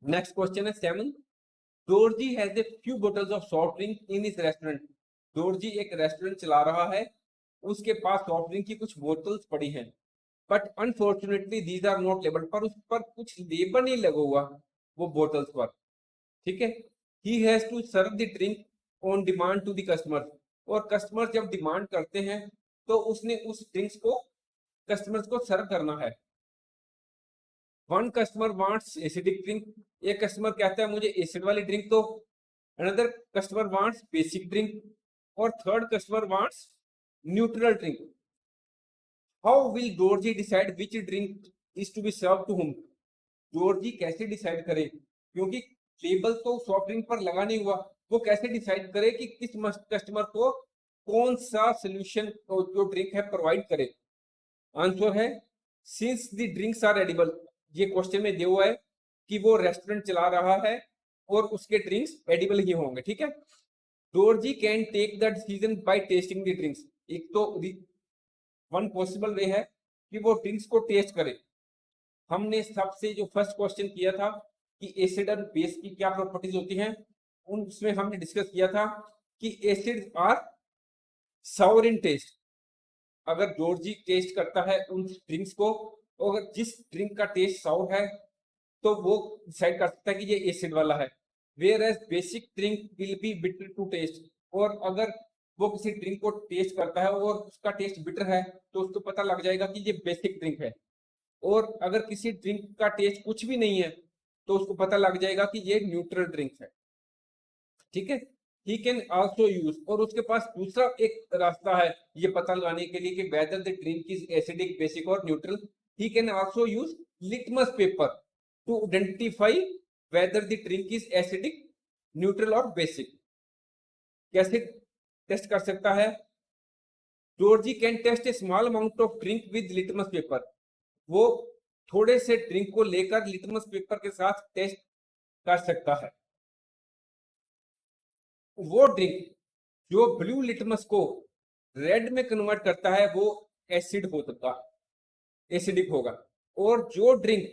Next question है 7. Dorji has a few bottles of soft drink in his restaurant. Dorji एक restaurant चला रहा है, उसके पास सॉफ्ट ड्रिंक की कुछ बोतल्स पड़ी हैं, but unfortunately these are not labelled. पर उस पर कुछ लेबल नहीं लगा हुआ वो बोतल्स पर. ठीक है. He has to serve the drink on demand to the customer. और कस्टमर जब डिमांड करते हैं तो उसने उस ड्रिंक्स को कस्टमर्स को सर्व करना है. One customer wants acidic drink. एक कस्टमर कहता है मुझे एसिड वाली ड्रिंक दो. Another customer wants basic drink. और third customer wants neutral drink. How will Dorji decide which drink is to be serve to whom. Dorji कैसे डिसाइड करे, क्योंकि लेबल तो सॉफ्ट ड्रिंक पर लगा नहीं हुआ, वो कैसे डिसाइड करे कि किस कस्टमर को कौन सा सोल्यूशन जो ड्रिंक है प्रोवाइड करे. आंसर है since the drinks are edible. ये क्वेश्चन में दिया हुआ है कि वो रेस्टोरेंट चला रहा है और उसके ड्रिंक्स एडिबल ही होंगे. ठीक है. Dorji can take the decision by testing the drinks. एक तो वन पॉसिबल वे है कि वो ड्रिंक्स को टेस्ट करे. हमने सबसे जो फर्स्ट क्वेश्चन किया था कि एसिड और बेस की क्या प्रॉपर्टीज होती हैं, उसमें हमने डिस्कस किया था कि acid are sour in taste. अगर डोरजी टेस्ट करता है उन ड्रिंक्स को, और अगर जिस ड्रिंक का टेस्ट साउर है तो वो डिसाइड कर सकता है कि ये एसिड वाला है. Whereas basic drink will be bitter to taste. और अगर वो किसी ड्रिंक को टेस्ट करता है और उसका टेस्ट बिटर है तो उसको पता लग जाएगा कि ये बेसिक ड्रिंक है. और अगर किसी ड्रिंक का टेस्ट कुछ भी नहीं है तो उसको पता लग जाएगा कि ये न्यूट्रल ड्रिंक है. ठीक है. ही कैन आल्सो यूज. और उसके पास दूसरा एक रास्ता है ये पता लगाने के लिए कि whether the drink is acidic, basic और neutral. He can also use litmus paper to identify whether the drink is acidic, neutral और बेसिक. कैसे टेस्ट कर सकता है? Dorji can test a small amount of drink with litmus paper. वो थोड़े से drink को लेकर लिटमस पेपर के साथ टेस्ट कर सकता है. वो ड्रिंक जो ब्लू लिटमस को रेड में कन्वर्ट करता है वो एसिड होगा, एसिडिक होगा. और जो ड्रिंक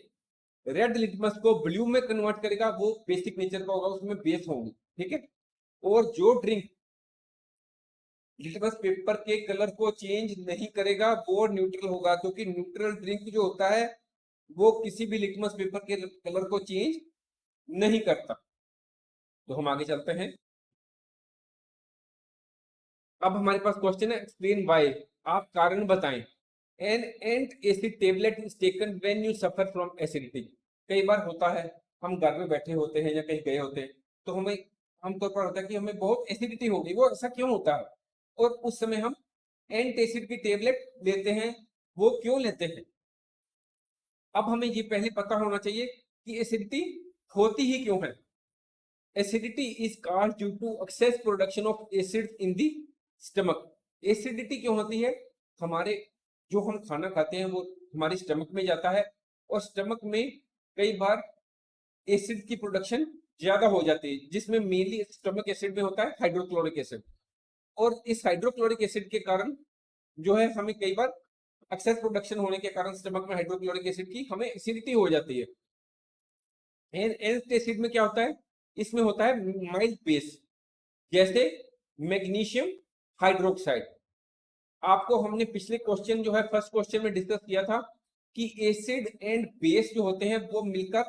रेड लिटमस को ब्लू में कन्वर्ट करेगा वो बेसिक नेचर का होगा, उसमें बेस होंगी. ठीक है. और जो ड्रिंक लिटमस पेपर के कलर को चेंज नहीं करेगा वो न्यूट्रल होगा, क्योंकि न्यूट्रल ड्रिंक जो होता है वो किसी भी लिटमस पेपर के कलर को चेंज नहीं करता. तो हम आगे चलते हैं. अब हमारे पास क्वेश्चन है एक्सप्लेन व्हाई. आप कारण बताएं. An ant acid tablet is taken when you suffer from acidity. कई बार होता है हम घर में बैठे होते हैं या कहीं गए होते हैं तो हमें आमतौर पर होता है कि हमें बहुत एसिडिटी हो गई. वो ऐसा क्यों होता है और उस समय हम एंट एसिड की टेबलेट लेते हैं, वो क्यों लेते हैं? अब हमें ये पहले पता होना चाहिए कि एसिडिटी होती ही क्यों है. Acidity is caused due to excess production of acid in the stomach. Acidity क्यों होती है? हमारे जो हम खाना खाते हैं वो हमारे स्टमक में जाता है और स्टमक में कई बार एसिड की प्रोडक्शन ज्यादा हो जाती है, जिसमें मेनली स्टमक एसिड में होता है हाइड्रोक्लोरिक एसिड. और इस हाइड्रोक्लोरिक एसिड के कारण जो है हमें कई बार एक्सेस प्रोडक्शन होने के कारण स्टमक में हाइड्रोक्लोरिक एसिड की हमें एसिडिटी हो जाती है. एंट एसिड में क्या होता है? इसमें होता है माइल्ड बेस, जैसे मैग्नीशियम हाइड्रोक्साइड. आपको हमने पिछले क्वेश्चन जो है फर्स्ट क्वेश्चन में डिस्कस किया था कि एसिड एंड बेस जो होते हैं वो मिलकर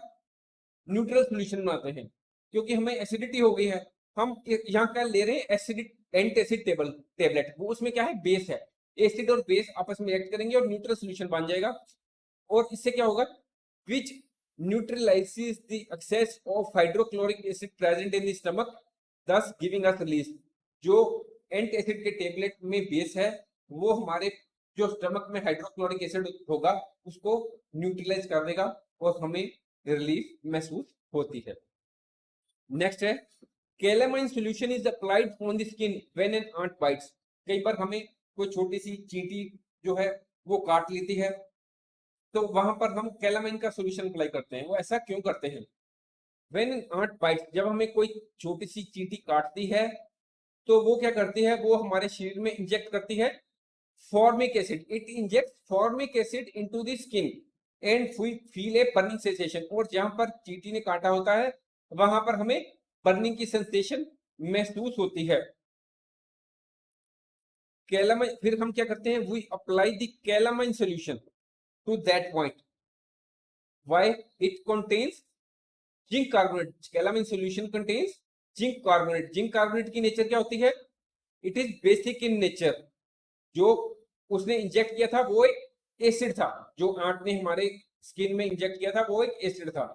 न्यूट्रल सॉल्यूशन बनाते हैं. क्योंकि हमें एसिडिटी हो गई है, हम यहाँ क्या ले रहे हैं? एसिडिक एंट एसिड टेबलेट. वो उसमें क्या है? बेस है. एसिड और बेस आपस में रिएक्ट करेंगे और न्यूट्रल सॉल्यूशन बन जाएगा. और इससे क्या होगा? Which neutralises the excess of hydrochloric acid present in the stomach, thus giving us release. जो एंट एसिड के टेबलेट में बेस है वो हमारे जो स्टमक में हाइड्रोक्लोरिक एसिड होगा उसको न्यूट्रलाइज कर देगा और हमें रिलीफ महसूस होती है. नेक्स्ट है calamine solution is applied on the skin when an ant bites. कई बार हमें कोई छोटी सी चींटी जो है वो काट लेती है तो वहां पर हम कैलामाइन का सॉल्यूशन अप्लाई करते हैं. वो ऐसा क्यों करते हैं? व्हेन एन ant bites, जब हमें कोई छोटी सी चींटी काटती है तो वो क्या करती है? वो हमारे शरीर में इंजेक्ट करती है formic acid. It inject formic acid into the skin and feel a burning sensation, और जहां पर चींटी ने काटा होता है वहां पर हमें बर्निंग की सेंसेशन महसूस होती है। कैलामाइन, फिर हम क्या करते हैं, we apply the calamine solution to that point. Why? It contains zinc carbonate. Calamine solution contains zinc carbonate. Zinc carbonate की नेचर क्या होती है? It is basic in nature. जो उसने इंजेक्ट किया था वो एक एसिड था, जो आंट ने हमारे स्किन में इंजेक्ट किया था वो एक एसिड था।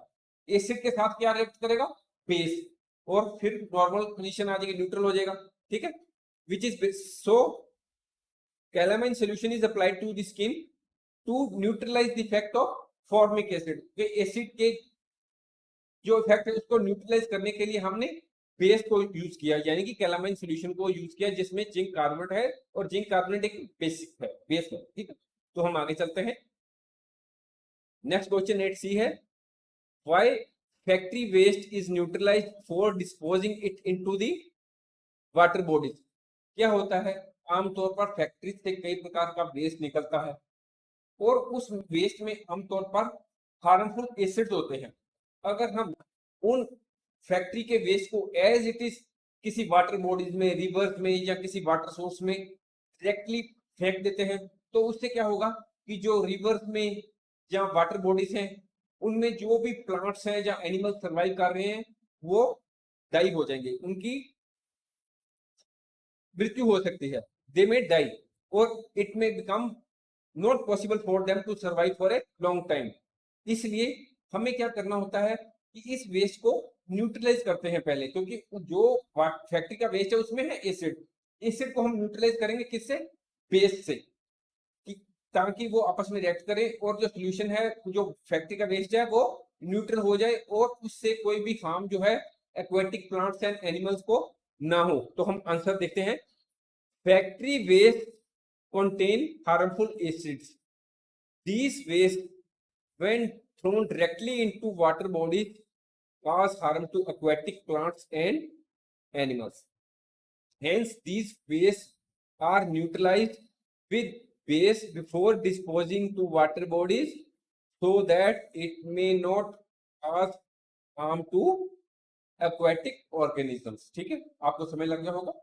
एसिड के साथ क्या रिएक्ट करेगा? बेस, और फिर नॉर्मल कंडीशन आ जाएगी, न्यूट्रल हो जाएगा, ठीक है। Which is so calamine solution is applied to the skin to neutralise the effect of formic acid. Acid के जो इफेक्ट है उसको न्यूट्रलाइज करने के लिए हमने बेस को यूज किया, यानी कि कैलामाइन सॉल्यूशन को यूज किया, जिसमें जिंक कार्बोनेट है, और जिंक कार्बोनेट एक बेसिक है, बेस है, ठीक है। तो हम आगे चलते हैं। नेक्स्ट क्वेश्चन 8C है, why factory waste is neutralised for disposing it into the water bodies. क्या होता है, आमतौर पर फैक्ट्री से कई प्रकार का वेस्ट निकलता है, और उस वेस्ट में आमतौर पर हार्मफुल एसिड्स होते हैं। अगर हम उन फैक्ट्री के वेस्ट को एज इट इज किसी वाटर बॉडीज में, रिवर्स में, या किसी वाटर सोर्स में डायरेक्टली फेंक देते हैं, तो उससे क्या होगा कि जो रिवर्स में या वाटर बॉडीज हैं उनमें जो भी प्लांट्स हैं या एनिमल सर्वाइव कर रहे हैं वो डाई हो जाएंगे, उनकी मृत्यु हो सकती है, दे मे डाई, और it may become not possible for them to survive for a long time. इसलिए हमें क्या करना होता है कि इस वेस्ट को न्यूट्रलाइज करते हैं पहले, क्योंकि जो फैक्ट्री का वेस्ट है उसमें है एसिड। एसिड को हम न्यूट्रलाइज करेंगे किससे? बेस से, कि ताकि वो आपस में रिएक्ट करे और जो सोल्यूशन है, जो फैक्ट्री का वेस्ट है, वो न्यूट्रल हो जाए और उससे कोई भी हार्म जो है एक्वेटिक प्लांट्स एंड एनिमल्स को ना हो। तो हम आंसर देखते हैं, factory waste contain harmful acids. These waste, when thrown directly into water bodies, cause harm to aquatic plants and animals. Hence, these wastes are neutralized with base before disposing to water bodies, so that it may not cause harm to aquatic organisms. ठीक है, आपको समझ लग गया होगा।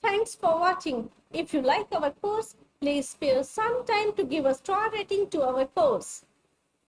Thanks for watching. If you like our course, please spare some time to give a star rating to our course.